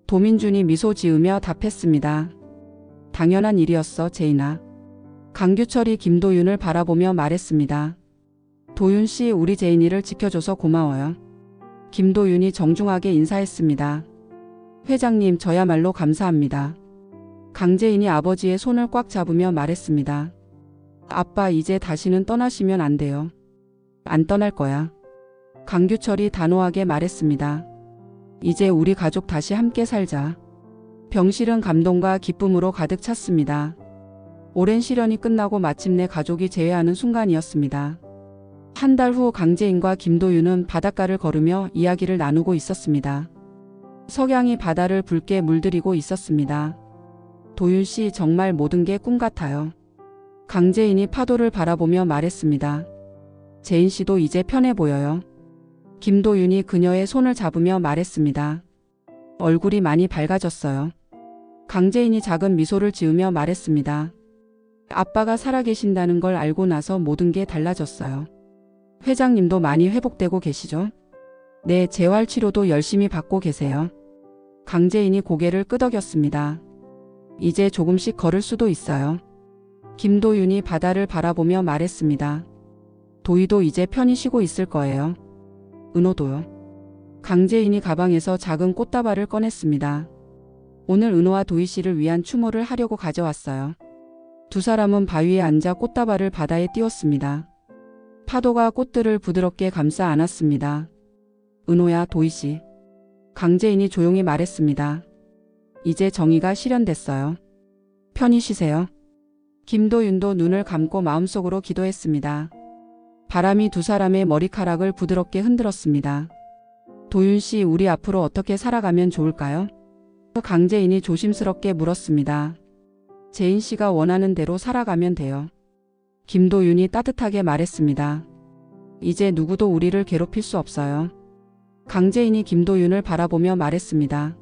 도민준이 미소 지으며 답했습니다. 당연한 일이었어 재인아. 강규철이 김도윤을 바라보며 말했습니다. 도윤 씨 우리 재인이를 지켜줘서 고마워요. 김도윤이 정중하게 인사했습니다. 회장님 저야말로 감사합니다. 강재인이 아버지의 손을 꽉 잡으며 말했습니다. 아빠 이제 다시는 떠나시면 안 돼요. 안 떠날 거야. 강규철이 단호하게 말했습니다. 이제 우리 가족 다시 함께 살자. 병실은 감동과 기쁨으로 가득 찼습니다. 오랜 시련이 끝나고 마침내 가족이 재회하는 순간이었습니다. 한 달 후 강재인과 김도윤은 바닷가를 걸으며 이야기를 나누고 있었습니다. 석양이 바다를 붉게 물들이고 있었습니다. 도윤 씨 정말 모든 게 꿈 같아요. 강재인이 파도를 바라보며 말했습니다. 재인 씨도 이제 편해 보여요. 김도윤이 그녀의 손을 잡으며 말했습니다. 얼굴이 많이 밝아졌어요. 강재인이 작은 미소를 지으며 말했습니다. 아빠가 살아계신다는 걸 알고 나서 모든 게 달라졌어요. 회장님도 많이 회복되고 계시죠? 네, 재활치료도 열심히 받고 계세요. 강재인이 고개를 끄덕였습니다. 이제 조금씩 걸을 수도 있어요. 김도윤이 바다를 바라보며 말했습니다. 도희도 이제 편히 쉬고 있을 거예요. 은호도요. 강재인이 가방에서 작은 꽃다발을 꺼냈습니다. 오늘 은호와 도희 씨를 위한 추모를 하려고 가져왔어요. 두 사람은 바위에 앉아 꽃다발을 바다에 띄웠습니다. 파도가 꽃들을 부드럽게 감싸 안았습니다. 은호야, 도희 씨. 강재인이 조용히 말했습니다. 이제 정의가 실현됐어요. 편히 쉬세요. 김도윤도 눈을 감고 마음속으로 기도했습니다. 바람이 두 사람의 머리카락을 부드럽게 흔들었습니다. 도윤 씨, 우리 앞으로 어떻게 살아가면 좋을까요? 강재인이 조심스럽게 물었습니다. 재인 씨가 원하는 대로 살아가면 돼요. 김도윤이 따뜻하게 말했습니다. 이제 누구도 우리를 괴롭힐 수 없어요. 강재인이 김도윤을 바라보며 말했습니다.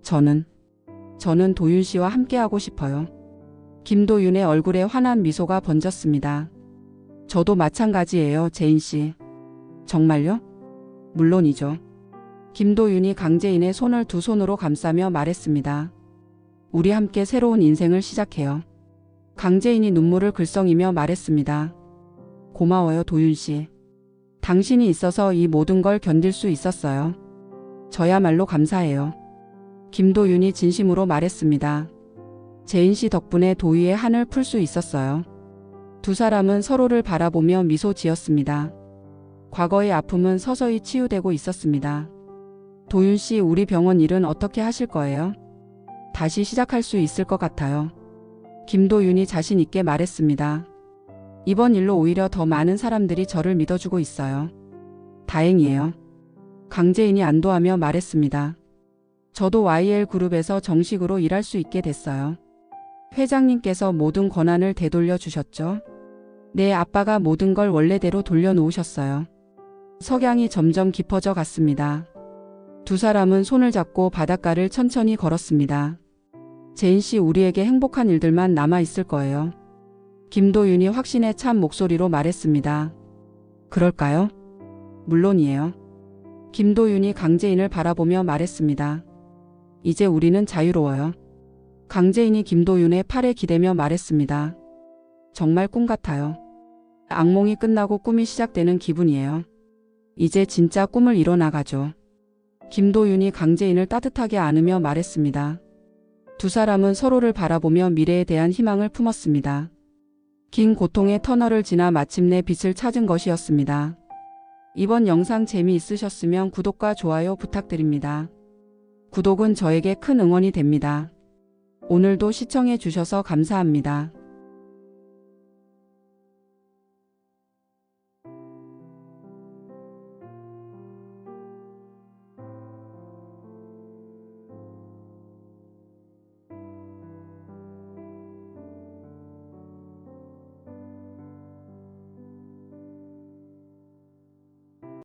저는 도윤 씨와 함께하고 싶어요. 김도윤의 얼굴에 환한 미소가 번졌습니다. 저도 마찬가지예요, 재인 씨. 정말요? 물론이죠. 김도윤이 강재인의 손을 두 손으로 감싸며 말했습니다. 우리 함께 새로운 인생을 시작해요. 강재인이 눈물을 글썽이며 말했습니다. 고마워요, 도윤 씨. 당신이 있어서 이 모든 걸 견딜 수 있었어요. 저야말로 감사해요. 김도윤이 진심으로 말했습니다. 재인 씨 덕분에 도희의 한을 풀 수 있었어요. 두 사람은 서로를 바라보며 미소 지었습니다. 과거의 아픔은 서서히 치유되고 있었습니다. 도윤 씨, 우리 병원 일은 어떻게 하실 거예요? 다시 시작할 수 있을 것 같아요. 김도윤이 자신 있게 말했습니다. 이번 일로 오히려 더 많은 사람들이 저를 믿어주고 있어요. 다행이에요. 강재인이 안도하며 말했습니다. 저도 YL그룹에서 정식으로 일할 수 있게 됐어요. 회장님께서 모든 권한을 되돌려 주셨죠? 네, 아빠가 모든 걸 원래대로 돌려놓으셨어요. 석양이 점점 깊어져 갔습니다. 두 사람은 손을 잡고 바닷가를 천천히 걸었습니다. 재인 씨, 우리에게 행복한 일들만 남아 있을 거예요. 김도윤이 확신에 찬 목소리로 말했습니다. 그럴까요? 물론이에요. 김도윤이 강재인을 바라보며 말했습니다. 이제 우리는 자유로워요. 강재인이 김도윤의 팔에 기대며 말했습니다. 정말 꿈 같아요. 악몽이 끝나고 꿈이 시작되는 기분이에요. 이제 진짜 꿈을 이뤄나가죠. 김도윤이 강재인을 따뜻하게 안으며 말했습니다. 두 사람은 서로를 바라보며 미래에 대한 희망을 품었습니다. 긴 고통의 터널을 지나 마침내 빛을 찾은 것이었습니다. 이번 영상 재미있으셨으면 구독과 좋아요 부탁드립니다. 구독은 저에게 큰 응원이 됩니다. 오늘도 시청해 주셔서 감사합니다.